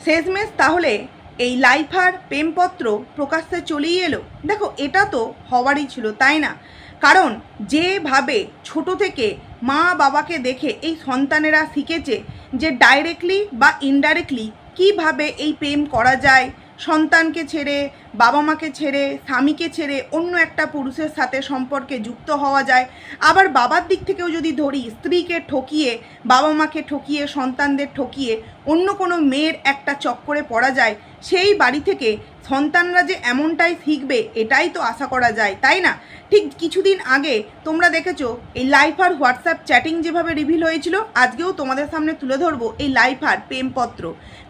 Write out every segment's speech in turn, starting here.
শেষমেশ তাহলে এই লাইফার প্রেমপত্র প্রকাশ্যে চলেই এলো। দেখো, এটা তো হওয়ারই ছিল, তাই না? কারণ যেভাবে ছোট থেকে মা বাবাকে দেখে এই সন্তানেরা শিখেছে যে ডাইরেক্টলি বা ইনডাইরেক্টলি কিভাবে এই প্রেম করা যায়, সন্তানকে ছেড়ে, বাবা মাকে ছেড়ে, স্বামীকে ছেড়ে অন্য একটা পুরুষের সাথে সম্পর্কে যুক্ত হওয়া যায়। আবার বাবার দিক থেকেও যদি ধরি, স্ত্রীকে ঠকিয়ে, বাবা মাকে ঠকিয়ে, সন্তানদের ঠকিয়ে অন্য কোনো মেয়ের একটা চক্করে পড়া যায়। সেই বাড়ি থেকে সন্তানরা যে এমনটাই শিখবে এটাই তো আশা করা যায়, তাই না? ঠিক কিছুদিন আগে তোমরা দেখেছো এই লাইফার হোয়াটসঅ্যাপ চ্যাটিং যেভাবে রিভিল হয়েছিল, আজকেও তোমাদের সামনে তুলে ধরবো এই লাইফার প্রেমপত্র।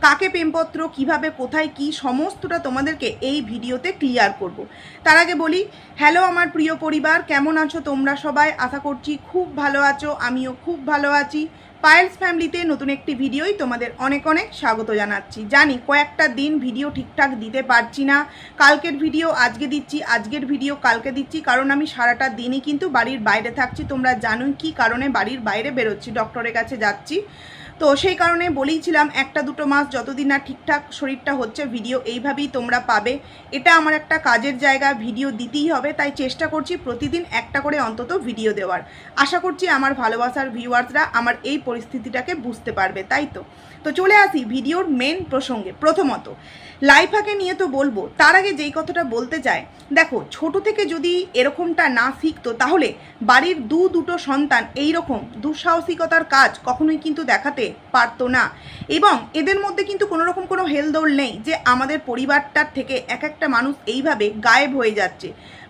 কাকে প্রেমপত্র, কিভাবে, কোথায়, কি, সমস্তটা তোমাদেরকে এই ভিডিওতে ক্লিয়ার করব। তার আগে বলি, হ্যালো আমার প্রিয় পরিবার, কেমন আছো তোমরা সবাই? আশা করছি খুব ভালো আছো, আমিও খুব ভালো আছি। পায়েলস ফ্যামিলিতে নতুন একটি ভিডিওই তোমাদের অনেক অনেক স্বাগত জানাচ্ছি। জানি কয়েকটা দিন ভিডিও ঠিকঠাক দিতে পারছি না, কালকের ভিডিও আজকে দিচ্ছি, আজকের ভিডিও কালকে দিচ্ছি, কারণ আমি সারাটা দিনই কিন্তু বাড়ির বাইরে থাকছি। তোমরা জানোই কি কারণে বাড়ির বাইরে বেরোচ্ছি, ডক্টরের কাছে যাচ্ছি। তো সেই কারণে বলেইছিলাম একটা দুটো মাস যতদিন না ঠিকঠাক শরীরটা হচ্ছে ভিডিও এইভাবেই তোমরা পাবে। এটা আমার একটা কাজের জায়গা, ভিডিও দিতেই হবে, তাই চেষ্টা করছি প্রতিদিন একটা করে অন্তত ভিডিও দেওয়ার। আশা করছি আমার ভালোবাসার ভিউয়ার্সরা আমার এই পরিস্থিতিটাকে বুঝতে পারবে, তাই তো চলে আসি ভিডিওর মেন প্রসঙ্গে। প্রথমত লাইফাকে নিয়ে তো বলবো, তার আগে যেই কথাটা বলতে চাই, দেখো ছোট থেকে যদি এরকমটা না শিখতো তাহলে বাড়ির দুটো সন্তান এই রকম দুঃসাহসিকতার কাজ কখনোই কিন্তু দেখাতে পারতো না। এবং এদের মধ্যে কিন্তু কোনো রকম কোনো হেলদোল নেই যে আমাদের পরিবারটার থেকে এক একটা মানুষ এইভাবে গায়েব হয়ে যাচ্ছে।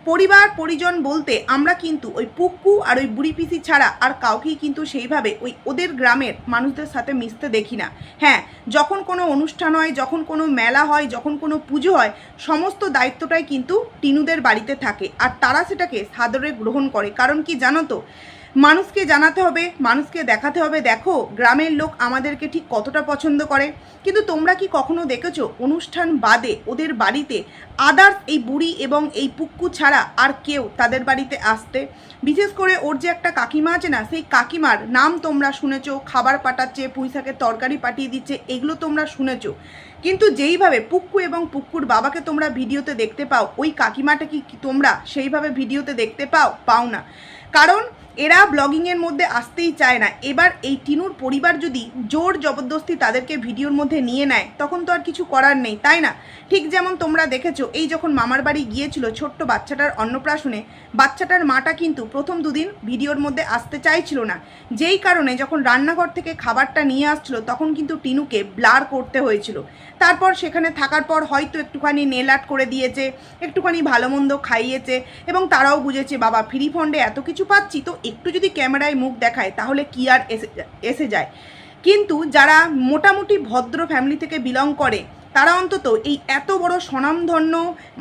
পরিবার পরিজন বলতে আমরা কিন্তু ওই পুক্কু আর ওই বুড়ি পিসি ছাড়া আর কাউকেই কিন্তু সেইভাবে ওদের গ্রামের মানুষদের সাথে মিশতে দেখি না। হ্যাঁ, যখন কোনো অনুষ্ঠান হয়, যখন কোনো মেলা হয়, যখন কোনো পুজো হয়, সমস্ত দায়িত্বটাই কিন্তু টিনুদের বাড়িতে থাকে আর তারা সেটাকে সাদরে গ্রহণ করে। কারণ কি জানো তো, মানুষকে জানাতে হবে, মানুষকে দেখাতে হবে, দেখো গ্রামের লোক আমাদেরকে ঠিক কতটা পছন্দ করে। কিন্তু তোমরা কি কখনো দেখেছো অনুষ্ঠান বাদে ওদের বাড়িতে আদার্স এই বুড়ি এবং এই পুক্কু ছাড়া আর কেউ তাদের বাড়িতে আসতে? বিশেষ করে ওর যে একটা কাকিমা আছে না, সেই কাকিমার নাম তোমরা শুনেছো, খাবার পাঠাচ্ছে, পুঁইশাকের তরকারি পাঠিয়ে দিচ্ছে, এগুলো তোমরা শুনেছো। কিন্তু যেইভাবে পুক্কু এবং পুক্কুর বাবাকে তোমরা ভিডিওতে দেখতে পাও, ওই কাকিমাটা কি তোমরা সেইভাবে ভিডিওতে দেখতে পাও না। কারণ এরা ব্লগিংয়ের মধ্যে আসতেই চায় না। এবার এই টিনুর পরিবার যদি জোর জবরদস্তি তাদেরকে ভিডিওর মধ্যে নিয়ে নেয়, তখন তো আর কিছু করার নেই, তাই না? ঠিক যেমন তোমরা দেখেছো, এই যখন মামার বাড়ি গিয়েছিল ছোট্ট বাচ্চাটার অন্নপ্রাশনে, বাচ্চাটার মাটা কিন্তু প্রথম দুদিন ভিডিওর মধ্যে আসতে চাইছিল না। যেই কারণে যখন রান্নাঘর থেকে খাবারটা নিয়ে আসছিল, তখন কিন্তু টিনুকে ব্লার করতে হয়েছিল। তারপর সেখানে থাকার পর হয়তো একটুখানি নেল আর্ট করে দিয়েছে, একটুখানি ভালো মন্দ খাইয়েছে, এবং তারাও বুঝেছে বাবা ফ্রি ফন্ডে এত কিছু পাচ্ছি, তো একটু যদি ক্যামেরায় মুখ দেখায় তাহলে কি আর এসে যায়। কিন্তু যারা মোটামুটি ভদ্র ফ্যামিলি থেকে বিলং করে, তারা অন্তত এই এত বড় স্বনামধন্য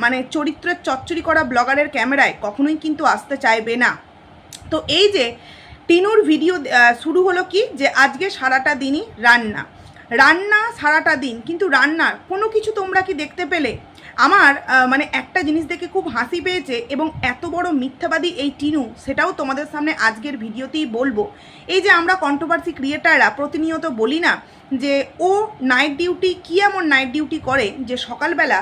মানে চরিত্রের চচ্চড়ি করা ব্লগারের ক্যামেরায় কখনোই কিন্তু আসতে চাইবে না। তো এই যে টিনুর ভিডিও শুরু হলো কি, যে আজকে সারাটা দিনই রান্না সারাটা দিন, কিন্তু রান্নার কোনো কিছু তোমরা কি দেখতে পেলে? আমার মানে একটা জিনিস দেখে খুব হাসি পেয়েছে, এবং এত বড় মিথ্যাবাদী এই টিনু, সেটাও তোমাদের সামনে আজকের ভিডিওতেই বলবো। এই যে আমরা কন্ট্রোভার্সি ক্রিয়েটাররা প্রতিনিয়ত বলি না যে ও নাইট ডিউটি, কী এমন নাইট ডিউটি করে যে সকালবেলা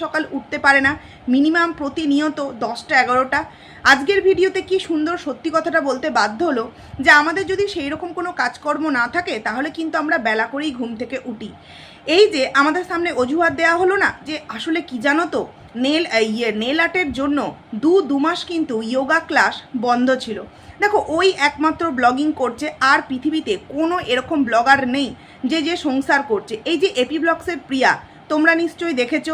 সকাল উঠতে পারে না, মিনিমাম প্রতিনিয়ত 10টা 11টা। আজকের ভিডিওতে কি সুন্দর সত্যি কথাটা বলতে বাধ্য হলো যে আমাদের যদি সেই রকম কোনো কাজকর্ম না থাকে তাহলে কিন্তু আমরা বেলা করেই ঘুম থেকে উঠি। এই যে আমাদের সামনে অজুহাত দেওয়া হলো না, যে আসলে কি জানো তো, নেল আর্টের জন্য দু মাস কিন্তু যোগা ক্লাস বন্ধ ছিল। দেখো ওই একমাত্র ব্লগিং করছে, আর পৃথিবীতে কোনো এরকম ব্লগার নেই যে সংসার করছে। এই যে এপি ব্লগসের প্রিয়া, তোমরা নিশ্চয়ই দেখেছো,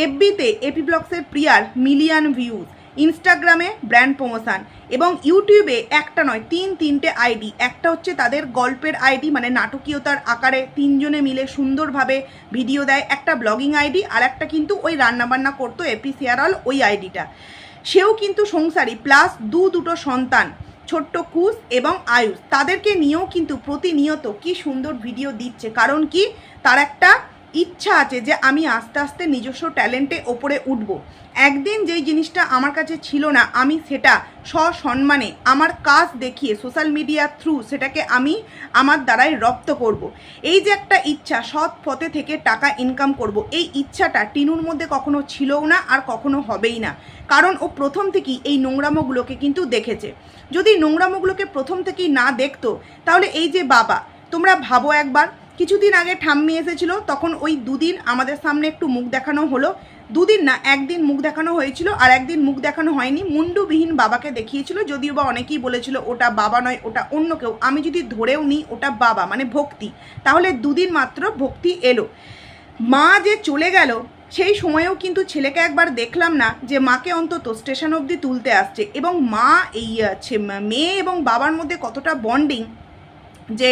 এফবিতে এপি ব্লগসের প্রিয়ার মিলিয়ন ভিউজ, ইনস্টাগ্রামে ব্র্যান্ড প্রমোশন, এবং ইউটিউবে একটা নয় তিনটে আইডি। একটা হচ্ছে তাদের গল্পের আইডি, মানে নাটকীয়তার আকারে তিনজনে মিলে সুন্দরভাবে ভিডিও দেয়, একটা ব্লগিং আইডি, আর একটা কিন্তু ওই রান্নাবান্না করতো এপি শেয়ারল, ওই আইডিটা। সেও কিন্তু সংসারী, প্লাস দুটো সন্তান, ছোট্ট কুশ এবং আয়ুষ, তাদেরকে নিয়েও কিন্তু প্রতিনিয়ত কি সুন্দর ভিডিও দিচ্ছে। কারণ কি, তার একটা ইচ্ছা আছে যে আমি আস্তে আস্তে নিজস্ব ট্যালেন্টে ওপরে উঠব। একদিন যেই জিনিসটা আমার কাছে ছিল না, আমি সেটা সসম্মানে আমার কাজ দেখিয়ে সোশ্যাল মিডিয়ার থ্রু সেটাকে আমি আমার দ্বারাই রপ্ত করব। এই যে একটা ইচ্ছা, সৎ পথে থেকে টাকা ইনকাম করব, এই ইচ্ছাটা টিনুর মধ্যে কখনো ছিলও না আর কখনো হবেই না। কারণ ও প্রথম থেকেই এই নোংরামোগুলোকে কিন্তু দেখেছে। যদি নোংরামোগুলোকে প্রথম থেকেই না দেখতো, তাহলে এই যে বাবা, তোমরা ভাবো একবার, কিছুদিন আগে ঠাম্মি এসেছিল, তখন ওই দুদিন আমাদের সামনে একটু মুখ দেখানো হলো। দুদিন না, একদিন মুখ দেখানো হয়েছিল আর একদিন মুখ দেখানো হয়নি। মুন্ডুবিহীন বাবাকে দেখিয়েছিল, যদিও বা অনেকেই বলেছিল ওটা বাবা নয়, ওটা অন্য কেউ। আমি যদি ধরেও নিই ওটা বাবা, মানে ভক্তি, তাহলে দুদিন মাত্র ভক্তি এলো। মা যে চলে গেল, সেই সময়েও কিন্তু ছেলেকে একবার দেখলাম না যে মাকে অন্তত স্টেশন অবধি তুলতে আসছে। এবং মা এই মেয়ে এবং বাবার মধ্যে কতটা বন্ডিং, যে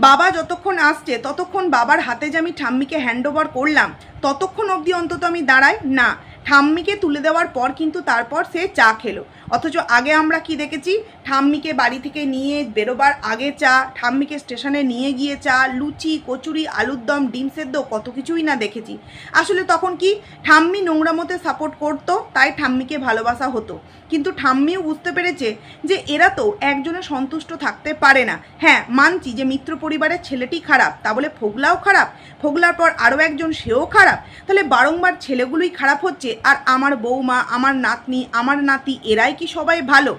বাবা যতক্ষণ আসছে ততক্ষণ বাবার হাতে যে আমি ঠাম্মিকে হ্যান্ড ওভার করলাম, ততক্ষণ অবধি অন্তত আমি দাঁড়াই না। ঠাম্মিকে তুলে দেওয়ার পর কিন্তু তারপর সে চা খেলো। অথচ আগে আমরা কি দেখেছি, ঠাম্মিকে বাড়ি থেকে নিয়ে বেরোবার আগে চা, ঠাম্মিকে স্টেশনে নিয়ে গিয়ে চা, লুচি, কচুরি, আলুর দম, ডিম সেদ্ধ, কত কিছুই না দেখেছি। আসলে তখন কি, ঠাম্মি নোংরামোতে সাপোর্ট করতো, তাই ঠাম্মিকে ভালোবাসা হতো। কিন্তু ঠাম্মিও বুঝতে পেরেছে যে এরা তো একজনে সন্তুষ্ট থাকতে পারে না। হ্যাঁ, মানছি যে মিত্র পরিবারের ছেলেটি খারাপ, তা বলে ফোগলাও খারাপ, ফোগলার পর আরও একজন সেও খারাপ, তাহলে বারংবার ছেলেগুলোই খারাপ হচ্ছে আর আমার বৌমা, আমার নাতনি, আমার নাতি, এরাই কি সবাই ভালো?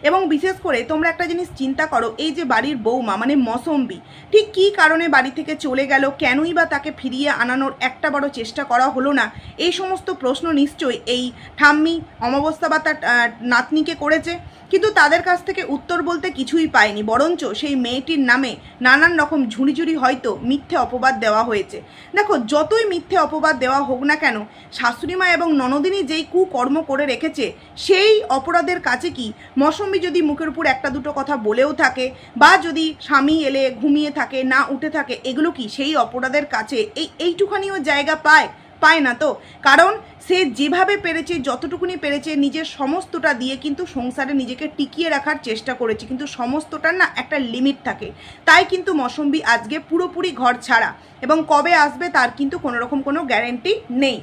এবং বিশেষ করে তোমরা একটা জিনিস চিন্তা করো, এই যে বাড়ির বৌমা মানে মৌসম্বি, ঠিক কী কারণে বাড়ি থেকে চলে গেল, কেনই বা তাকে ফিরিয়ে আনানোর একটা বড় চেষ্টা করা হলো না? এই সমস্ত প্রশ্ন নিশ্চয়ই এই ঠাম্মি অমাবস্যা বা তার নাতনিকে করেছে, কিন্তু তাদের কাছ থেকে উত্তর বলতে কিছুই পায়নি। বরঞ্চ সেই মেয়েটির নামে নানান রকম ঝুড়ি হয়তো মিথ্যে অপবাদ দেওয়া হয়েছে। দেখো, যতই মিথ্যে অপবাদ দেওয়া হোক না কেন, শাশুড়িমা এবং ননদিনী যেই কুকর্ম করে রেখেছে, সেই অপরাধের কাছে কি মৌসম্বি যদি মুখের উপর একটা দুটো কথা বলেও থাকে, বা যদি স্বামী এলে ঘুমিয়ে থাকে, না উঠে থাকে, এগুলো কি সেই অপরাধের কাছে এইটুখানিও জায়গা পায়? পায় না তো। কারণ সে যেভাবে পেরেছে, যতটুকুনি পেরেছে, নিজের সমস্তটা দিয়ে কিন্তু সংসারে নিজেকে টিকিয়ে রাখার চেষ্টা করেছে, কিন্তু সমস্তটার না একটা লিমিট থাকে। তাই কিন্তু মৌসম্বি আজকে পুরোপুরি ঘর ছাড়া, এবং কবে আসবে তার কিন্তু কোনো রকম কোনো গ্যারেন্টি নেই।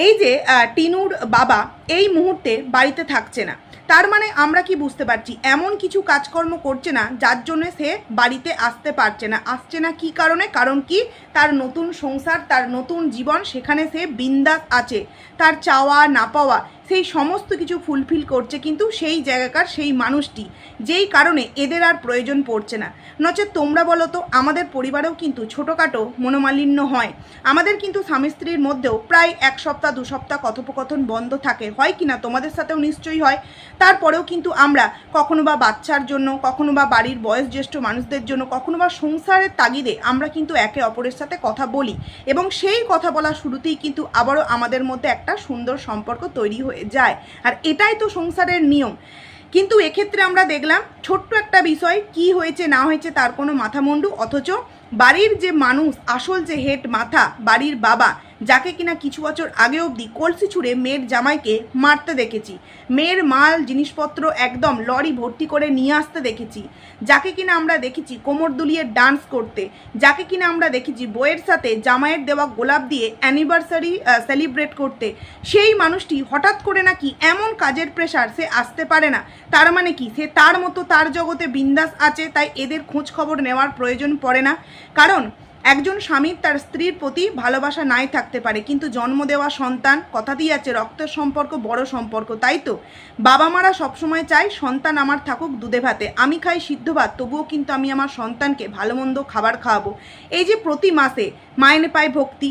এই যে টিনুর বাবা এই মুহূর্তে বাড়িতে থাকছে না, তার মানে আমরা কি বুঝতে পারছি, এমন কিছু কাজকর্ম করছে না যার জন্য সে বাড়িতে আসতে পারছে না। আসছে না কি কারণে? কারণ কি, তার নতুন সংসার, তার নতুন জীবন, সেখানে সে বিন্দাস আছে। তার চাওয়া না পাওয়া সেই সমস্ত কিছু ফুলফিল করছে কিন্তু সেই জায়গাকার সেই মানুষটি, যেই কারণে এদের আর প্রয়োজন পড়ছে না। নচেত তোমরা বলো তো, আমাদের পরিবারেও কিন্তু ছোটোখাটো মনোমালিন্য হয়। আমাদের কিন্তু স্বামী স্ত্রীর মধ্যেও প্রায় 1 সপ্তাহ 2 সপ্তাহ কথোপকথন বন্ধ থাকে, হয় কি না? তোমাদের সাথেও নিশ্চয়ই হয়। তারপরেও কিন্তু আমরা কখনো বা বাচ্চার জন্য, কখনো বা বাড়ির বয়োজ্যেষ্ঠ মানুষদের জন্য, কখনো বা সংসারের তাগিদে আমরা কিন্তু একে অপরের সাথে কথা বলি, এবং সেই কথা বলা শুরুতেই কিন্তু আবারও আমাদের মধ্যে একটা সুন্দর সম্পর্ক তৈরি হয়ে যায়। আর এটাই তো সংসারের নিয়ম। কিন্তু এক্ষেত্রে আমরা দেখলাম ছোট্ট একটা বিষয়, কি হয়েছে না হয়েছে তার কোনো মাথামুন্ডু, অথচ বাড়ির যে মানুষ, আসল যে হেড মাথা, বাড়ির বাবা, যাকে কিনা কিছু বছর আগে অবধি কলসি ছুঁড়ে মেয়ের জামাইকে মারতে দেখেছি, মেয়ের মাল জিনিসপত্র একদম লরি ভর্তি করে নিয়ে আসতে দেখেছি, যাকে কিনা আমরা দেখেছি কোমর দুলিয়ে ডান্স করতে, যাকে কিনা আমরা দেখেছি বইয়ের সাথে জামাইয়ের দেওয়া গোলাপ দিয়ে অ্যানিভার্সারি সেলিব্রেট করতে, সেই মানুষটি হঠাৎ করে নাকি এমন কাজের প্রেশার সে আসতে পারে না। তার মানে কি, সে তার মতো তার জগতে বিন্দাস আছে, তাই এদের খোঁজ খবর নেওয়ার প্রয়োজন পড়ে না। কারণ একজন স্বামীর তার স্ত্রীর প্রতি ভালোবাসা নাই থাকতে পারে, কিন্তু জন্ম দেওয়া সন্তান, কথাতেই আছে রক্তের সম্পর্ক বড় সম্পর্ক, তাই তো বাবা মারা সবসময় চায় সন্তান আমার থাকুক দুধে ভাতে, আমি খাই সিদ্ধ ভাত, তবুও কিন্তু আমি আমার সন্তানকে ভালো মন্দ খাবার খাওয়াবো। এই যে প্রতি মাসে মাইনে পায় ভক্তি,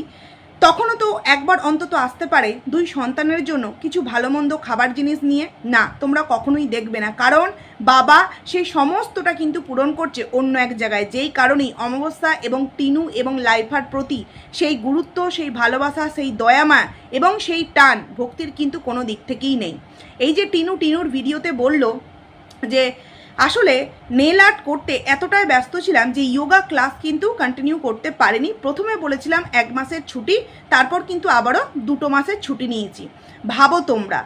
তখনও তো একবার অন্তত আসতে পারে 2 সন্তানের জন্য কিছু ভালো মন্দ খাবার জিনিস নিয়ে। না, তোমরা কখনোই দেখবে না, কারণ বাবা সেই সমস্তটা কিন্তু পূরণ করছে অন্য এক জায়গায়। যেই কারণেই অমাবস্যা এবং টিনু এবং লাইফার প্রতি সেই গুরুত্ব, সেই ভালোবাসা, সেই দয়ামা এবং সেই টান ভক্তির কিন্তু কোনো দিক থেকেই নেই। এই যে টিনুর ভিডিওতে বলল যে আসলে নেল আর্ট করতে এতটাই ব্যস্ত ছিলাম যে যোগা ক্লাস কিন্তু কন্টিনিউ করতে পারিনি। প্রথমে বলেছিলাম 1 মাসের ছুটি, তারপর কিন্তু আবারও 2 মাসের ছুটি নিয়েছি। ভাবো তোমরা,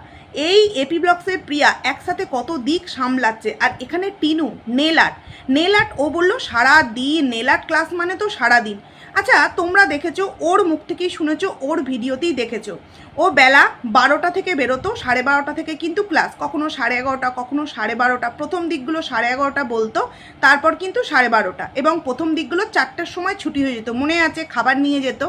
এই এপি ব্লগসের প্রিয়া একসাথে কত দিক সামলাচ্ছে, আর এখানে টিনু নেল আর্ট ও বললো সারাদিন নেল আর্ট ক্লাস মানে তো সারাদিন। আচ্ছা, তোমরা দেখেছো, ওর মুখ থেকেই শুনেছো, ওর ভিডিওতেই দেখেছো, ও বেলা 12টা থেকে বেরোতো, 12:30 থেকে কিন্তু ক্লাস, কখনো 11:30, কখনো 12:30, প্রথম দিকগুলো 11:30 বলতো, তারপর কিন্তু 12:30, এবং প্রথম দিকগুলো 4টের সময় ছুটি হয়ে যেত, মনে আছে, খাবার নিয়ে যেত।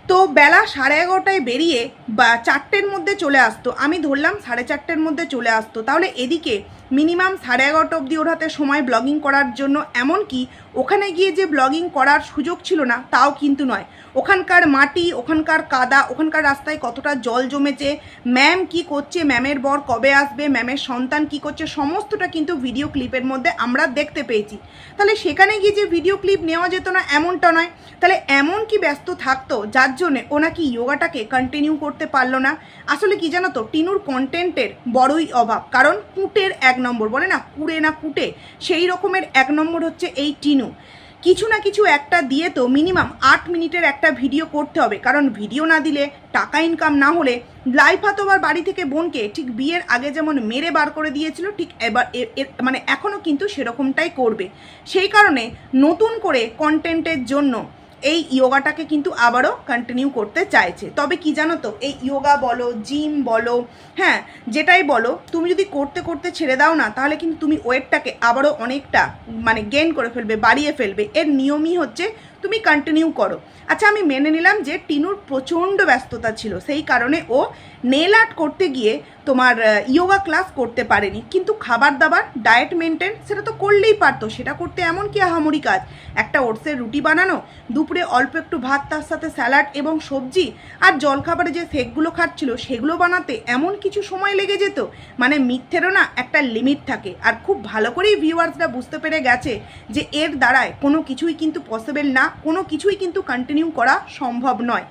তো বেলা 11:30টায় বেরিয়ে বা 4টের মধ্যে চলে আসতো, আমি ধরলাম 4:30-এর মধ্যে চলে আসতো, তাহলে এদিকে মিনিমাম 11:30 অবধি ওর হাতে সময় ব্লগিং করার জন্য। এমনকি ওখানে গিয়ে যে ব্লগিং করার সুযোগ ছিল না তাও কিন্তু নয়, ওখানকার মাটি, ওখানকার কাদা, ওখানকার রাস্তায় কতটা জল জমেছে, ম্যাম কি করছে, ম্যামের বর কবে আসবে, ম্যামের সন্তান কি করছে, সমস্তটা কিন্তু ভিডিও ক্লিপের মধ্যে আমরা দেখতে পেয়েছি। তাহলে সেখানে গিয়ে যে ভিডিও ক্লিপ নেওয়া যেত না এমনটা নয়, তাহলে এমন কি ব্যস্ত থাকতো যার জন্যে ও নাকি যোগাটাকে কন্টিনিউ করতে পারলো না। আসলে কি জানো তো, টিনুর কন্টেন্টের বড়ই অভাব, কারণ কুটের 1 নম্বর, বলে না কুড়ে না কুটে, সেই রকমের 1 নম্বর হচ্ছে এই টিনু। কিছু না কিছু একটা দিয়ে তো মিনিমাম 8 মিনিটের একটা ভিডিও করতে হবে, কারণ ভিডিও না দিলে টাকা ইনকাম না হলে, লাইফ হাতবার বাড়ি থেকে বোনকে ঠিক বিয়ের আগে যেমন মেরে বার করে দিয়েছিল, ঠিক এবার মানে এখনও কিন্তু সেরকমটাই করবে। সেই কারণে নতুন করে কন্টেন্টের জন্য এই যোগাটাকে কিন্তু আবারও কন্টিনিউ করতে চাইছে। তবে কি জানো তো, এই যোগা বলো, জিম বলো, হ্যাঁ যেটাই বলো, তুমি যদি করতে করতে ছেড়ে দাও না, তাহলে কিন্তু তুমি ওয়েটটাকে আবারও অনেকটা মানে গেইন করে ফেলবে, বাড়িয়ে ফেলবে। এর নিয়মই হচ্ছে তুমি কন্টিনিউ করো। আচ্ছা, আমি মেনে নিলাম যে টিনুর প্রচণ্ড ব্যস্ততা ছিল, সেই কারণে ও নেল আর্ট করতে গিয়ে তোমার যোগা ক্লাস করতে পারেনি, কিন্তু খাবার দাবার, ডায়েট মেনটেন সেটা তো করলেই পারতো। সেটা করতে এমন কি আহামরি কাজ, একটা ওটসের রুটি বানানো, দুপুরে অল্প একটু ভাত, তার সাথে স্যালাড এবং সবজি, আর জলখাবারে যে শেকগুলো খাচ্ছিল সেগুলো বানাতে এমন কিছু সময় লেগে যেত। মানে মিথ্যেরও না একটা লিমিট থাকে, আর খুব ভালো করেই ভিউয়ার্সরা বুঝতে পেরে গেছে যে এর দ্বারায় কোনো কিছুই কিন্তু পসিবল না, কোনো কিছুই কিন্তু কন্টিনিউ করা সম্ভব নয়।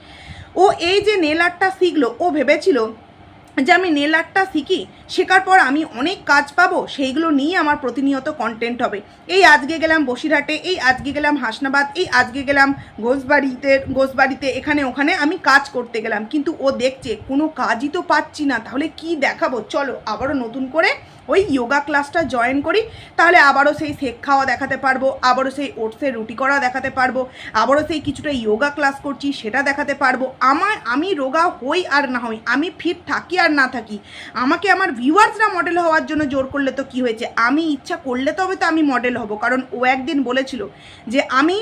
ও এই যে নেল আর্টটা শিখলো, ও ভেবেছিল যে আমি নেল আর্টটা শিখি, শেখার পর আমি অনেক কাজ পাবো, সেইগুলো নিয়ে আমার প্রতিনিয়ত কন্টেন্ট হবে। এই আজকে গেলাম বসিরহাটে, এই আজকে গেলাম হাসনাবাদ, এই আজকে গেলাম ঘোষবাড়িতে, এখানে ওখানে আমি কাজ করতে গেলাম, কিন্তু ও দেখছে কোনো কাজই তো পাচ্ছি না, তাহলে কি দেখাবো, চলো আবারও নতুন করে ওই যোগা ক্লাসটা জয়েন করি, তাহলে আবারও সেই শেক খাওয়া দেখাতে পারবো, আবারও সেই ওটসের রুটি করা দেখাতে পারবো, আবারও সেই কিছুটা যোগা ক্লাস করছি সেটা দেখাতে পারবো। আমি রোগা হই আর না হই, আমি ফিট থাকি আর না থাকি, আমাকে আমার ভিউয়ার্সরা মডেল হওয়ার জন্য জোর করলে তো কি হয়েছে, আমি ইচ্ছা করলে তবে তো আমি মডেল হব। কারণ ও একদিন বলেছিল যে আমি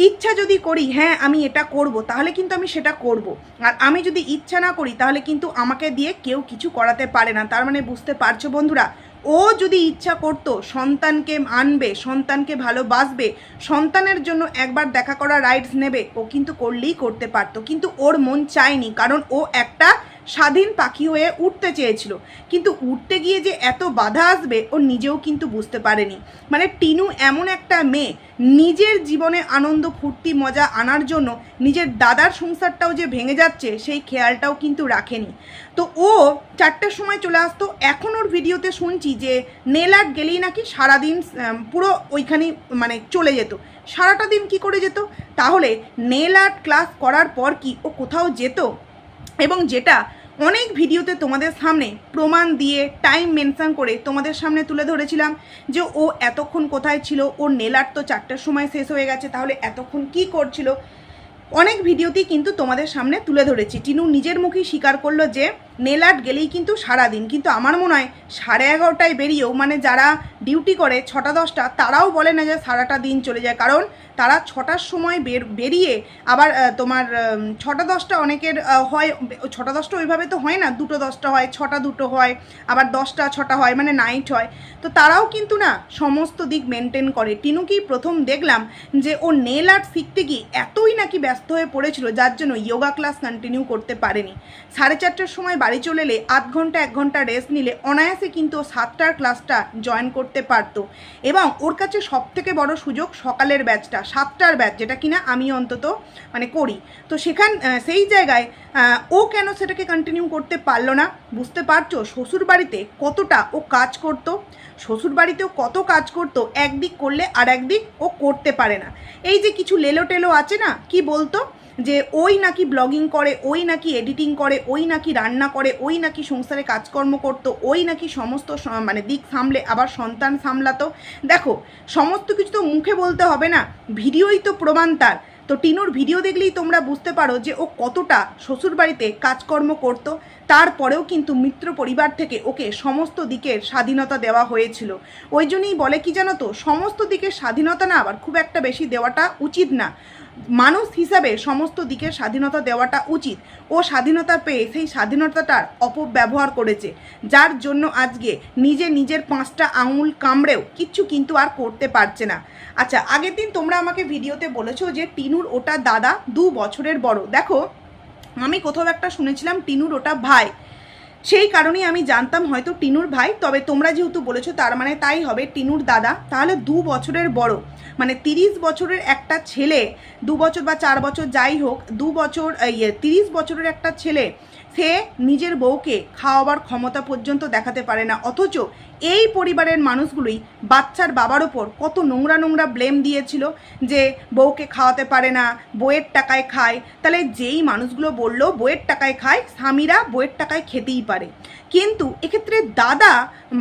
ইচ্ছা যদি করি, হ্যাঁ আমি এটা করব, তাহলে কিন্তু আমি সেটা করব, আর আমি যদি ইচ্ছা না করি তাহলে কিন্তু আমাকে দিয়ে কেউ কিছু করাতে পারে না। তার মানে বুঝতে পারছো বন্ধুরা, ও যদি ইচ্ছা করতো সন্তানকে আনবে, সন্তানকে ভালোবাসবে, সন্তানের জন্য একবার দেখা করা রাইটস নেবে, ও কিন্তু করলেই করতে পারতো, কিন্তু ওর মন চায়নি, কারণ ও একটা স্বাধীন পাখি হয়ে উঠতে চেয়েছিল, কিন্তু উঠতে গিয়ে যে এত বাধা আসবে ও নিজেও কিন্তু বুঝতে পারেনি। মানে টিনু এমন একটা মেয়ে, নিজের জীবনে আনন্দ ফুর্তি মজা আনার জন্য নিজের দাদার সংসারটাও যে ভেঙে যাচ্ছে সেই খেয়ালটাও কিন্তু রাখেনি। তো ও 4টের সময় চলে আসতো, এখন ওর ভিডিওতে শুনছি যে নেল আর্ট গেলেই নাকি সারাদিন পুরো ওইখানেই মানে চলে যেত। সারাটা দিন কি করে যেত? তাহলে নেল আর্ট ক্লাস করার পর কি ও কোথাও যেত? এবং যেটা অনেক ভিডিওতে তোমাদের সামনে প্রমাণ দিয়ে টাইম মেনশন করে তোমাদের সামনে তুলে ধরেছিলাম যে ও এতক্ষণ কোথায় ছিল, ওর নেল আর্ট তো 4টের সময় শেষ হয়ে গেছে, তাহলে এতক্ষণ কি করছিল, অনেক ভিডিওতেই কিন্তু তোমাদের সামনে তুলে ধরেছি। টিনু নিজের মুখেই স্বীকার করলো যে নেল আর্ট গেলেই কিন্তু সারাদিন, কিন্তু আমার মনে হয় 11:30টায় বেরিয়েও মানে যারা ডিউটি করে 6টা-10টা, তারাও বলে না যে সারাটা দিন চলে যায়, কারণ তারা 6টার সময় বেরিয়ে আবার তোমার 6টা-10টা অনেকের হয়, 6টা-10টা ওইভাবে তো হয় না, 2টো-10টা হয়, 6টা-2টো হয়, আবার 10টা-6টা হয়, মানে নাইট হয়। তো তারাও কিন্তু না সমস্ত দিক মেনটেন করে। টিনুকেই প্রথম দেখলাম যে ও নেল আর্ট শিখতে গিয়ে এতই নাকি ব্যস্ত হয়ে পড়েছিল, যার জন্য যোগা ক্লাস কন্টিনিউ করতে পারেনি। 4:30টার সময় বাড়ি চলে এলে 1 ঘন্টা 1 ঘন্টা রেস্ট নিলে অনায়াসে কিন্তু 7টার ক্লাসটা জয়েন করতে পারতো। এবং ওর কাছে সবথেকে বড় সুযোগ সকালের ব্যাচটা, 7টার ব্যাচ, যেটা কিনা আমি অন্তত মানে করি। তো সেই জায়গায় ও কেন সেটাকে কন্টিনিউ করতে পারলো না? বুঝতে পারছো শ্বশুর বাড়িতে কতটা ও কাজ করতো, শ্বশুর বাড়িতেও কত কাজ করতো, একদিক করলে আর একদিক ও করতে পারে না। এই যে কিছু লেলো টেলো আছে না, কি বলতো যে ওই নাকি ব্লগিং করে, ওই নাকি এডিটিং করে, ওই নাকি রান্না করে, ওই নাকি সংসারে কাজকর্ম করতো, ওই নাকি সমস্ত মানে দিক সামলে আবার সন্তান সামলাতো। দেখো সমস্ত কিছু তো মুখে বলতে হবে না, ভিডিওই তো প্রমাণ তার। তো টিনুর ভিডিও দেখলেই তোমরা বুঝতে পারো যে ও কতটা শ্বশুরবাড়িতে কাজকর্ম করত। তারপরেও কিন্তু মিত্র পরিবার থেকে ওকে সমস্ত দিকের স্বাধীনতা দেওয়া হয়েছিল। ওই জন্যই বলে কি জানো তো, সমস্ত দিকের স্বাধীনতা না আবার খুব একটা বেশি দেওয়াটা উচিত না। মানুষ হিসাবে সমস্ত দিকের স্বাধীনতা দেওয়াটা উচিত। ও স্বাধীনতা পেয়ে সেই স্বাধীনতাটার অপব্যবহার করেছে, যার জন্য আজকে নিজের 5টা আঙুল কামড়েও কিচ্ছু কিন্তু আর করতে পারছে না। আচ্ছা, আগের দিন তোমরা আমাকে ভিডিওতে বলেছো যে টিনুর ওটা দাদা 2 বছরের বড়। দেখো, আমি কোথাও একটা শুনেছিলাম টিনুর ওটা ভাই, সেই কারণেই আমি জানতাম হয়তো টিনুর ভাই। তবে তোমরা যেহেতু বলেছো তার মানে তাই হবে টিনুর দাদা। তাহলে 2 বছরের বড়, মানে 30 বছরের একটা ছেলে, 2 বছর বা 4 বছর যাই হোক, 2 বছর 30 বছরের একটা ছেলে, সে নিজের বউকে খাওয়াবার ক্ষমতা পর্যন্ত দেখাতে পারে না। অথচ এই পরিবারের মানুষগুলোই বাচ্চার বাবার ওপর কত নোংরা ব্লেম দিয়েছিল যে বউকে খাওয়াতে পারে না, বউয়ের টাকায় খায়। তাহলে যেই মানুষগুলো বললো বউয়ের টাকায় খায়, স্বামীরা বউয়ের টাকায় খেতেই পারে। কিন্তু এক্ষেত্রে দাদা,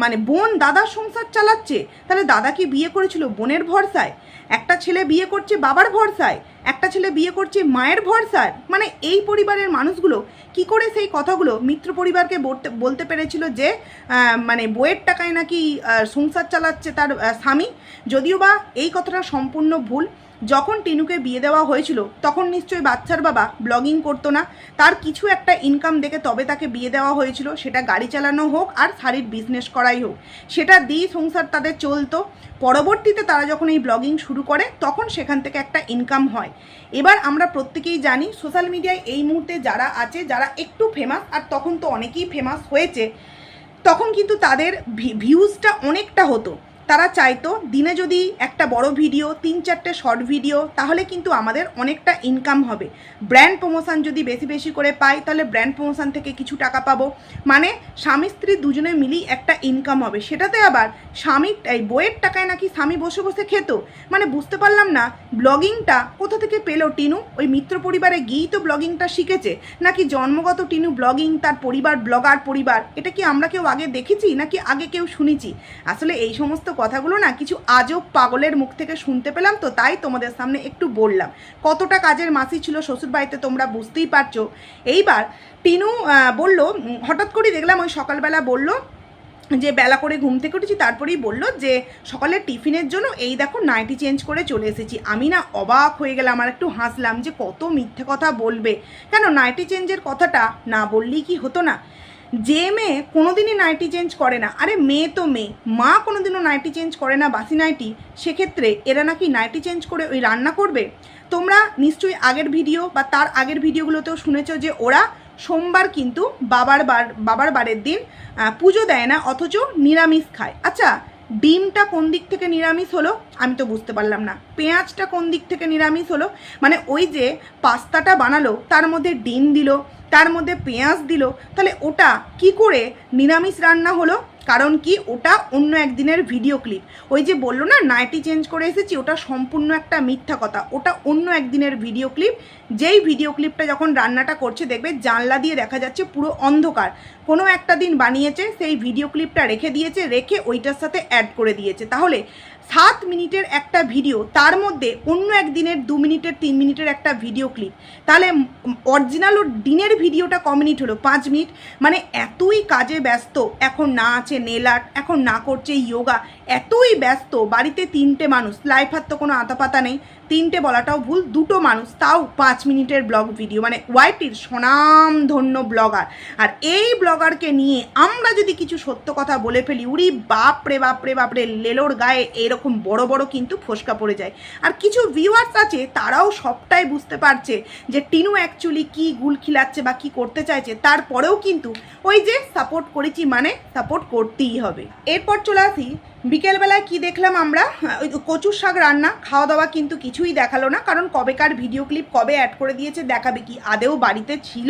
মানে বোন দাদার সংসার চালাচ্ছে। তাহলে দাদা কি বিয়ে করেছিল বোনের ভরসায়? একটা ছেলে বিয়ে করছে বাবার ভরসায়, একটা ছেলে বিয়ে করছে মায়ের ভরসায়। মানে এই পরিবারের মানুষগুলো কি করে সেই কথাগুলো মিত্র পরিবারকে বলতে পেরেছিল যে মানে বইয়ের টাকায় নাকি সংসার চালাচ্ছে তার স্বামী? যদিও বা এই কথাটা সম্পূর্ণ ভুল। যখন টিনুকে বিয়ে দেওয়া হয়েছিল তখন নিশ্চয়ই বাচ্চার বাবা ব্লগিং করতো না, তার কিছু একটা ইনকাম দেখে তবে তাকে বিয়ে দেওয়া হয়েছিল। সেটা গাড়ি চালানো হোক আর শাড়ির বিজনেস করাই হোক, সেটা দিয়েই সংসার তাদের চলতো। পরবর্তীতে তারা যখন এই ব্লগিং শুরু করে তখন সেখান থেকে একটা ইনকাম হয়। এবার আমরা প্রত্যেকেই জানি সোশ্যাল মিডিয়ায় এই মুহূর্তে যারা আছে, যারা একটু ফেমাস, আর তখন তো অনেকেই ফেমাস হয়েছে, তখন কিন্তু তাদের ভিউজটা অনেকটা হতো। তারা চাইতো দিনে যদি একটা বড় ভিডিও, 3-4টে শর্ট ভিডিও, তাহলে কিন্তু আমাদের অনেকটা ইনকাম হবে। ব্র্যান্ড প্রমোশন যদি বেশি করে পাই তাহলে ব্র্যান্ড প্রমোশন থেকে কিছু টাকা পাবো, মানে স্বামী স্ত্রী দুজনে মিলেই একটা ইনকাম হবে। সেটাতে আবার স্বামী এই বইয়ের টাকায় নাকি স্বামী বসে খেত। মানে বুঝতে পারলাম না ব্লগিংটা কোথা থেকে পেলো টিনু? ওই মিত্র পরিবারে গিয়েই তো ব্লগিংটা শিখেছে, নাকি জন্মগত টিনু ব্লগিং, তার পরিবার ব্লগার পরিবার? এটা কি আমরা কেউ আগে দেখেছি নাকি আগে কেউ শুনেছি? আসলে এই সমস্ত কথাগুলো না কিছু আজব পাগলের মুখ থেকে শুনতে পেলাম, তো তাই তোমাদের সামনে একটু বললাম। কতটা কাজের মাসি ছিল শ্বশুরবাড়িতে তোমরা বুঝতেই পারছো। এইবার টিনু বলল, হঠাৎ করে দেখলাম ওই সকালবেলা বলল যে বেলা করে ঘুম থেকে উঠেছি, তারপরেই বলল যে সকালের টিফিনের জন্য এই দেখো নাইটি চেঞ্জ করে চলে এসেছি। আমি না অবাক হয়ে গেলাম, আর একটু হাসলাম যে কত মিথ্যে কথা বলবে। কেন নাইটি চেঞ্জের কথাটা না বললেই কি হতো না? যে মেয়ে কোনোদিনই নাইটি চেঞ্জ করে না, আরে মেয়ে তো মেয়ে, মা কোনোদিনও নাইটি চেঞ্জ করে না বাসি নাইটি, সেক্ষেত্রে এরা নাকি নাইটি চেঞ্জ করে ওই রান্না করবে? তোমরা নিশ্চয়ই আগের ভিডিও বা তার আগের ভিডিওগুলোতেও শুনেছো যে ওরা সোমবার কিন্তু বাবার বারের দিন পুজো দেয় না, অথচ নিরামিষ খায়। আচ্ছা, ডিমটা কোন দিক থেকে নিরামিষ হলো আমি তো বুঝতে পারলাম না। পেঁয়াজটা কোন দিক থেকে নিরামিষ হলো? মানে ওই যে পাস্তাটা বানালো তার মধ্যে ডিম দিল, তার মধ্যে পেঁয়াজ দিল, তাহলে ওটা কি করে নিরামিষ রান্না হলো? কারণ কি, ওটা অন্য একদিনের ভিডিও ক্লিপ। ওই যে বললো না নাইটি চেঞ্জ করে এসেছি, ওটা সম্পূর্ণ একটা মিথ্যা কথা। ওটা অন্য একদিনের ভিডিও ক্লিপ। যেই ভিডিও ক্লিপটা যখন রান্নাটা করছে দেখবে জানলা দিয়ে দেখা যাচ্ছে পুরো অন্ধকার। কোনো একটা দিন বানিয়েছে, সেই ভিডিও ক্লিপটা রেখে দিয়েছে, রেখে ওইটার সাথে অ্যাড করে দিয়েছে। তাহলে 7 মিনিটের একটা ভিডিও, তার মধ্যে অন্য একদিনের 2 মিনিটের 3 মিনিটের একটা ভিডিও ক্লিপ, তাহলে অরিজিনাল ওর দিনের ভিডিওটা ক মিনিট হলো? 5 মিনিট। মানে এতই কাজে ব্যস্ত, এখন না আছে নেল আর্ট, এখন না করছে ইয়োগা, এতই ব্যস্ত। বাড়িতে 3টে মানুষ, লাইফার তো কোনো আতাপাতা নেই, 3টে বলাটাও ভুল, 2টো মানুষ, তাও 5 মিনিটের ব্লগ ভিডিও, মানে ওয়াইটির স্বনামধন্য ব্লগার। আর এই ব্লগারকে নিয়ে আমরা যদি কিছু সত্য কথা বলে ফেলি, উরি বাপরে বাপরে বাপরে, লেলোর গায়ে এরকম বড় বড় কিন্তু ফোসকা পড়ে যায়। আর কিছু ভিউয়ার্স আছে তারাও সবটাই বুঝতে পারছে যে টিনু অ্যাকচুয়ালি কি গুল খিলাচ্ছে বা কি করতে চাইছে, তারপরেও কিন্তু ওই যে সাপোর্ট করেছি মানে সাপোর্ট করতেই হবে। এরপর চলে আসি বিকেলবেলায় কি দেখলাম আমরা, ওই কচুর শাক রান্না, খাওয়া দাওয়া কিন্তু কিছুই দেখালো না। কারণ কবেকার ভিডিও ক্লিপ কবে অ্যাড করে দিয়েছে, দেখাবে কি? আদেও বাড়িতে ছিল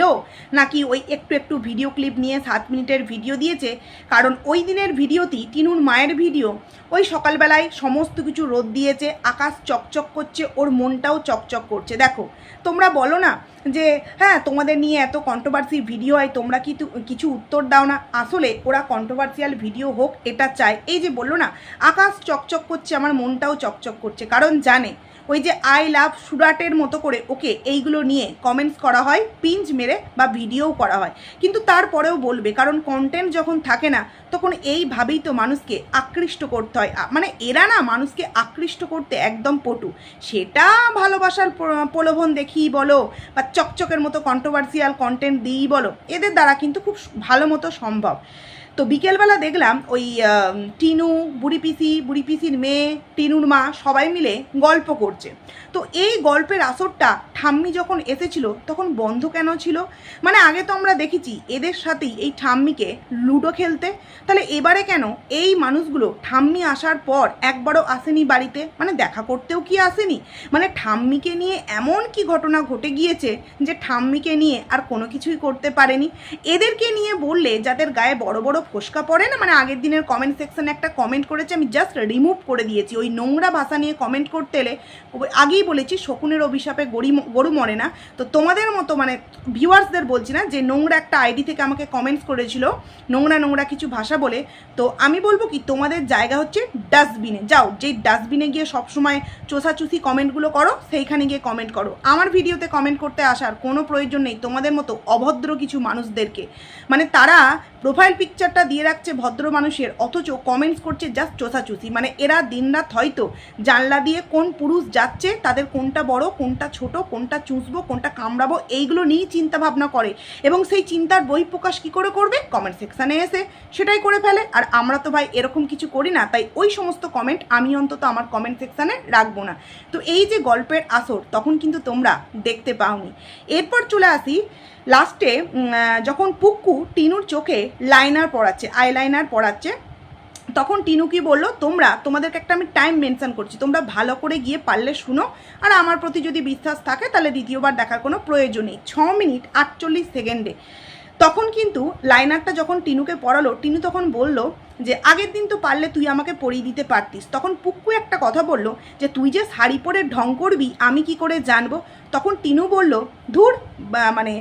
নাকি ওই একটু ভিডিও ক্লিপ নিয়ে 7 মিনিটের ভিডিও দিয়েছে? কারণ ওই দিনের ভিডিওতেই টিনুর মায়ের ভিডিও, ওই সকালবেলায় সমস্ত কিছু রোদ দিয়েছে, আকাশ চকচক করছে, ওর মনটাও চকচক করছে। দেখো তোমরা বলো না যে হ্যাঁ তোমাদের নিয়ে এত কন্ট্রোভার্সি ভিডিও হয়, তোমরা কি কিছু উত্তর দাও না? আসলে ওরা কন্ট্রোভার্সিয়াল ভিডিও হোক এটা চায়। এই যে বললো না আকাশ চকচক করছে, আমার মনটাও চকচক করছে, কারণ জানে ওই যে আই লাভ সুরাটের মতো করে ওকে এইগুলো নিয়ে কমেন্টস করা হয়, পিঞ্চ মেরে বা ভিডিওও করা হয়, কিন্তু তারপরেও বলবে, কারণ কন্টেন্ট যখন থাকে না তখন এইভাবেই তো মানুষকে আকৃষ্ট করতে হয়। মানে এরা না মানুষকে আকৃষ্ট করতে একদম পটু, সেটা ভালোবাসার প্রলোভন দেখিই বলো বা চকচকের মতো কন্ট্রোভার্সিয়াল কন্টেন্ট দিয়েই বলো, এদের দ্বারা কিন্তু খুব ভালো মতো সম্ভব। তো বিকেলবেলা দেখলাম ওই টিনু, বুড়ি পিসির মেয়ে, টিনুর মা সবাই মিলে গল্প করছে। তো এই গল্পের আসরটা ঠাম্মি যখন এসেছিল তখন বন্ধ কেন ছিল? মানে আগে তো আমরা দেখেছি এদের সাথেই এই ঠাম্মিকে লুডো খেলতে, তাহলে এবারে কেন এই মানুষগুলো ঠাম্মি আসার পর একবারও আসেনি বাড়িতে? মানে দেখা করতেও কি আসেনি? মানে ঠাম্মিকে নিয়ে এমন কি ঘটনা ঘটে গিয়েছে যে ঠাম্মিকে নিয়ে আর কোনো কিছুই করতে পারেনি? এদেরকে নিয়ে বললে যাদের গায়ে বড় বড় ফোসকা পড়ে না, মানে আগের দিনের কমেন্ট সেকশনে একটা কমেন্ট করেছে, আমি জাস্ট রিমুভ করে দিয়েছি। ওই নোংরা ভাষা নিয়ে কমেন্ট করতে এলে আগেই বলেছি শকুনের অভিশাপে গরু মরে না। তো তোমাদের মতো মানে ভিউয়ার্সদের বলছি না, যে নোংরা একটা আইডি থেকে আমাকে কমেন্টস করেছিল নোংরা কিছু ভাষা বলে, তো আমি বলবো কি তোমাদের জায়গা হচ্ছে ডাস্টবিনে। যাও, যেই ডাস্টবিনে গিয়ে সবসময় চোষাচুষি কমেন্টগুলো করো সেইখানে গিয়ে কমেন্ট করো। আমার ভিডিওতে কমেন্ট করতে আসার কোনো প্রয়োজন নেই তোমাদের মতো অভদ্র কিছু মানুষদেরকে। মানে তারা প্রোফাইল পিকচারটা দিয়ে রাখছে ভদ্র মানুষের, অথচ কমেন্টস করছে জাস্ট চোষাচুষি। মানে এরা দিনরাত হয়তো জানলা দিয়ে কোন পুরুষ যাচ্ছে, তাদের কোনটা বড়, কোনটা ছোট, কোনটা চুষবো, কোনটা কামড়াবো, এইগুলো নিয়েই চিন্তা ভাবনা করে, এবং সেই চিন্তার বহিঃপ্রকাশ কী করে করবে? কমেন্ট সেকশানে এসে সেটাই করে ফেলে। আর আমরা তো ভাই এরকম কিছু করি না, তাই ওই সমস্ত কমেন্ট আমি অন্তত আমার কমেন্ট সেকশানে রাখবো না। তো এই যে গল্পের আসর তখন কিন্তু তোমরা দেখতে পাওনি। এরপর চলে আসি লাস্টে, যখন পুক্কু টিনুর চোখে লাইনার পড়াচ্ছে, আইলাইনার পড়াচ্ছে, তখন টিনু কি বললো, তোমাদেরকে একটা আমি টাইম মেনশন করছি, তোমরা ভালো করে গিয়ে পারলে শুনো, আর আমার প্রতি যদি বিশ্বাস থাকে তাহলে দ্বিতীয়বার দেখার কোনো প্রয়োজন নেই। 6 মিনিট 48 সেকেন্ডে তখন কিন্তু লাইনারটা যখন টিনুকে পড়ালো, টিনু তখন বলল যে আগের দিন তো পারলে তুই আমাকে পরিয়ে দিতে পারতিস। তখন পুক্কু একটা কথা বলল যে তুই যে শাড়ি পরে ঢং করবি আমি কি করে জানবো? তখন টিনু বলল ধুর, মানে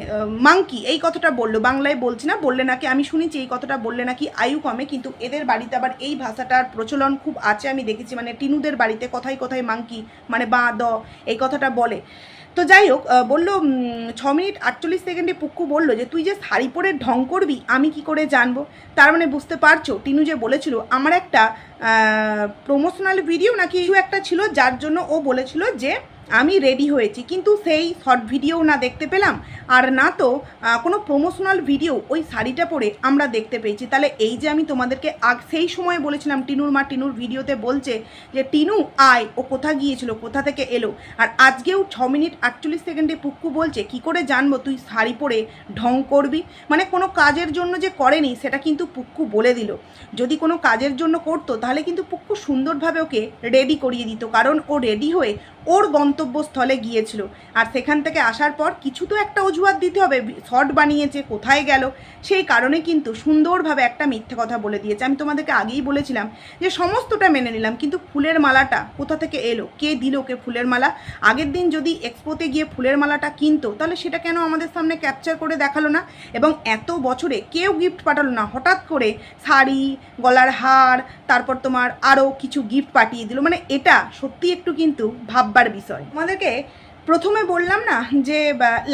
মাংকি, এই কথাটা বললো, বাংলায় বলছি না, বললে নাকি আমি শুনেছি এই কথাটা বললে নাকি আয়ু কমে, কিন্তু এদের বাড়িতে আবার এই ভাষাটার প্রচলন খুব আছে, আমি দেখেছি। মানে টিনুদের বাড়িতে কথায় কথায় মাংকি মানে বা দ এই কথাটা বলে। তো যাই হোক, বললো 6 মিনিট 48 সেকেন্ডে পুক্কু বললো যে তুই যে শাড়ি পরে ঢং করবি আমি কি করে জানবো? তার মানে বুঝতে পারছো টিনু যে বলেছিল আমার একটা প্রমোশনাল ভিডিও নাকি কিছু একটা ছিল, যার জন্য ও বলেছিল যে আমি রেডি হয়েছি, কিন্তু সেই শর্ট ভিডিও না দেখতে পেলাম, আর না তো কোনো প্রমোশনাল ভিডিও ওই শাড়িটা পরে আমরা দেখতে পেয়েছি। তাহলে এই যে আমি তোমাদেরকে সেই সময় বলেছিলাম, টিনুর মা টিনুর ভিডিওতে বলছে যে টিনু আয়, ও কোথা গিয়েছিল, কোথা থেকে এলো, আর আজকেও 6 মিনিট 48 সেকেন্ডে পুক্কু বলছে কি করে জানবো তুই শাড়ি পরে ঢং করবি? মানে কোনো কাজের জন্য যে করেনি সেটা কিন্তু পুক্কু বলে দিল। যদি কোনো কাজের জন্য করতো তাহলে কিন্তু পুক্কু সুন্দরভাবে ওকে রেডি করিয়ে দিত, কারণ ও রেডি হয়ে ওর গন্তব্যস্থলে গিয়েছিল, আর সেখান থেকে আসার পর কিছু তো একটা অজুহাত দিতে হবে, শর্ট বানিয়েছে, কোথায় গেল, সেই কারণে কিন্তু সুন্দরভাবে একটা মিথ্যে কথা বলে দিয়েছে। আমি তোমাদেরকে আগেই বলেছিলাম যে সমস্তটা মেনে নিলাম, কিন্তু ফুলের মালাটা কোথা থেকে এলো, কে দিল ওকে ফুলের মালা? আগের দিন যদি এক্সপোতে গিয়ে ফুলের মালাটা কিনতো তাহলে সেটা কেন আমাদের সামনে ক্যাপচার করে দেখালো না? এবং এত বছরে কেউ গিফট পাঠালো না, হঠাৎ করে শাড়ি, গলার হার, তারপর তোমার আরও কিছু গিফট পাঠিয়ে দিল। মানে এটা সত্যি একটু কিন্তু ভাববার বিষয়। আমাদেরকে প্রথমে বললাম না যে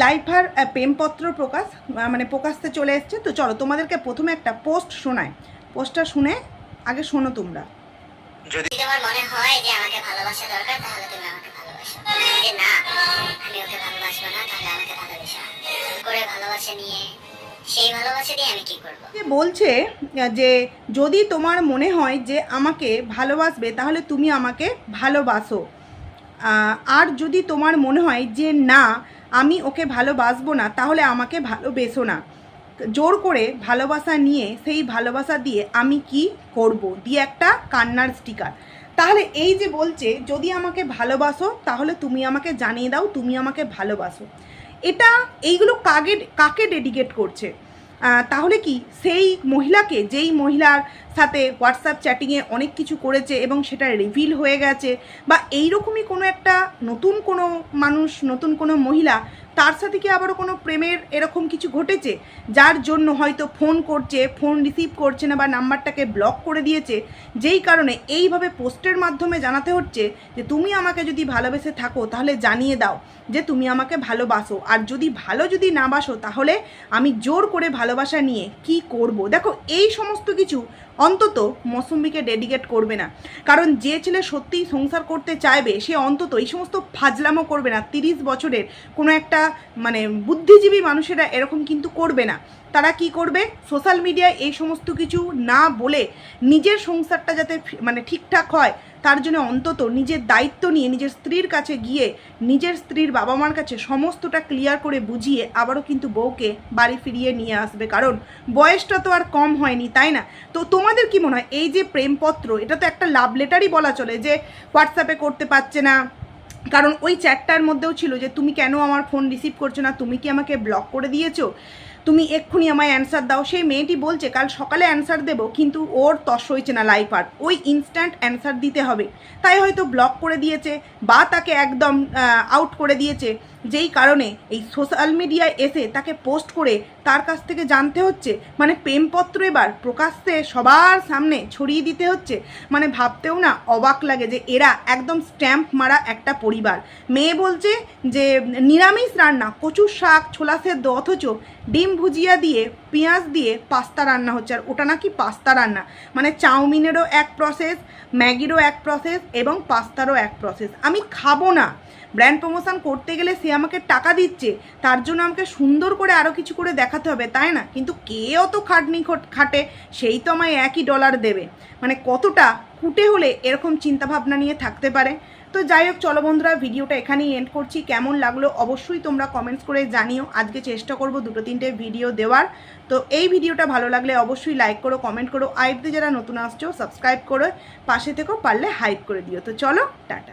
লাইফার প্রেমপত্র প্রকাশতে চলে এসছে। তো চলো তোমাদেরকে প্রথমে একটা পোস্ট শোনায়, পোস্টটা শুনে আগে শোনো তোমরা। যদি তোমার মনে হয় যে আমাকে ভালোবাসা দরকার তাহলে তুমি আমাকে ভালোবাসো, যে না আমি ওকে ভালোবাসবো না তাহলে আমাকে ভালোবাসো করে ভালোবাসা নিয়ে সেই ভালোবাসা দিয়ে আমি কি করব? বলছে যে যদি তোমার মনে হয় যে আমাকে ভালোবাসবে তাহলে তুমি আমাকে ভালোবাসো, আর যদি তোমার মনে হয় যে না আমি ওকে ভালোবাসবো না তাহলে আমাকে ভালোবেসো না। জোর করে ভালোবাসা নিয়ে সেই ভালোবাসা দিয়ে আমি কি করব, দিয়ে একটা কান্নার স্টিকার। তাহলে এই যে বলছে যদি আমাকে ভালোবাসো তাহলে তুমি আমাকে জানিয়ে দাও তুমি আমাকে ভালোবাসো, এটা এইগুলো কাকে ডেডিকেট করছে? তাহলে কি সেই মহিলাকে, যেই মহিলার সাথে হোয়াটসঅ্যাপ চ্যাটিংয়ে অনেক কিছু করেছে এবং সেটা রিভিল হয়ে গেছে, বা এইরকমই কোনো একটা নতুন কোনো মানুষ, নতুন কোনো মহিলা, তার সাথে কি আবারও কোনো প্রেমের এরকম কিছু ঘটেছে, যার জন্য হয়তো ফোন করছে, ফোন রিসিভ করছে না, বা নাম্বারটাকে ব্লক করে দিয়েছে, যেই কারণে এইভাবে পোস্টের মাধ্যমে জানাতে হচ্ছে যে তুমি আমাকে যদি ভালোবেসে থাকো তাহলে জানিয়ে দাও যে তুমি আমাকে ভালোবাসো, আর যদি না বাসো তাহলে আমি জোর করে ভালোবাসা নিয়ে কি করব। দেখো, এই সমস্ত কিছু অন্তত মৌসুমীকে ডেডিকেট করবে না, কারণ যে ছেলে সত্যিই সংসার করতে চাইবে সে অন্তত এই সমস্ত ফাজলামো করবে না। 30 বছরের কোনো একটা মানে বুদ্ধিজীবী মানুষেরা এরকম কিন্তু করবে না। তারা কি করবে, সোশ্যাল মিডিয়ায় এই সমস্ত কিছু না বলে নিজের সংসারটা যাতে মানে ঠিকঠাক হয় তার জন্য অন্তত নিজের দায়িত্ব নিয়ে নিজের স্ত্রীর কাছে গিয়ে নিজের স্ত্রীর বাবা মার কাছে সমস্তটা ক্লিয়ার করে বুঝিয়ে আবারও কিন্তু বউকে বাড়ি ফিরিয়ে নিয়ে আসবে, কারণ বয়সটা তো আর কম হয়নি, তাই না? তো তোমাদের কি মনে হয়, এই যে প্রেমপত্র, এটা তো একটা লাভ লেটারই বলা চলে, যে হোয়াটসঅ্যাপে করতে পারছে না, কারণ ওই চ্যাটটার মধ্যেও ছিল যে তুমি কেন আমার ফোন রিসিভ করছো না, তুমি কি আমাকে ব্লক করে দিয়েছো, তুমি এক্ষুনি আমায় অ্যান্সার দাও। সেই মেয়েটি বলছে কাল সকালে অ্যান্সার দেবো, কিন্তু ওর তস হয়েছে না লাইফ, আর ওই ইনস্ট্যান্ট অ্যান্সার দিতে হবে, তাই হয়তো ব্লক করে দিয়েছে বা তাকে একদম আউট করে দিয়েছে, যেই কারণে এই সোশ্যাল মিডিয়ায় এসে তাকে পোস্ট করে তার কাছ থেকে জানতে হচ্ছে, মানে প্রেমপত্র এবার প্রকাশ্যে সবার সামনে ছড়িয়ে দিতে হচ্ছে। মানে ভাবতেও না অবাক লাগে যে এরা একদম স্ট্যাম্প মারা একটা পরিবার। মেয়ে বলছে যে নিরামিষ রান্না, কচুর শাক, ছোলা সেদ্ধ, অথচ ডিম ভুজিয়া দিয়ে পেঁয়াজ দিয়ে পাস্তা রান্না হচ্ছে, আর ওটা নাকি পাস্তা রান্না, মানে চাউমিনেরও এক প্রসেস, ম্যাগিরও এক প্রসেস এবং পাস্তারও এক প্রসেস। আমি খাবো না। ব্র্যান্ড প্রমোশন করতে গেলে সে আমাকে টাকা দিচ্ছে, তার জন্য আমাকে সুন্দর করে আরও কিছু করে দেখাতে হবে, তাই না? কিন্তু কে অত খাটনি খাটে, সেই তো আমায় একই ডলার দেবে। মানে কতটা কুটে হলে এরকম চিন্তাভাবনা নিয়ে থাকতে পারে। তো যাই হোক, চলো বন্ধুরা, ভিডিওটা এখানেই এন্ড করছি। কেমন লাগলো অবশ্যই তোমরা কমেন্টস করে জানিও। আজকে চেষ্টা করব 2-3টে ভিডিও দেওয়ার। তো এই ভিডিওটা ভালো লাগলে অবশ্যই লাইক করো, কমেন্ট করো, আইডিতে যারা নতুন আসছো সাবস্ক্রাইব করো, পাশে থেকেও পারলে হাইপ করে দিও। তো চলো, টাটা।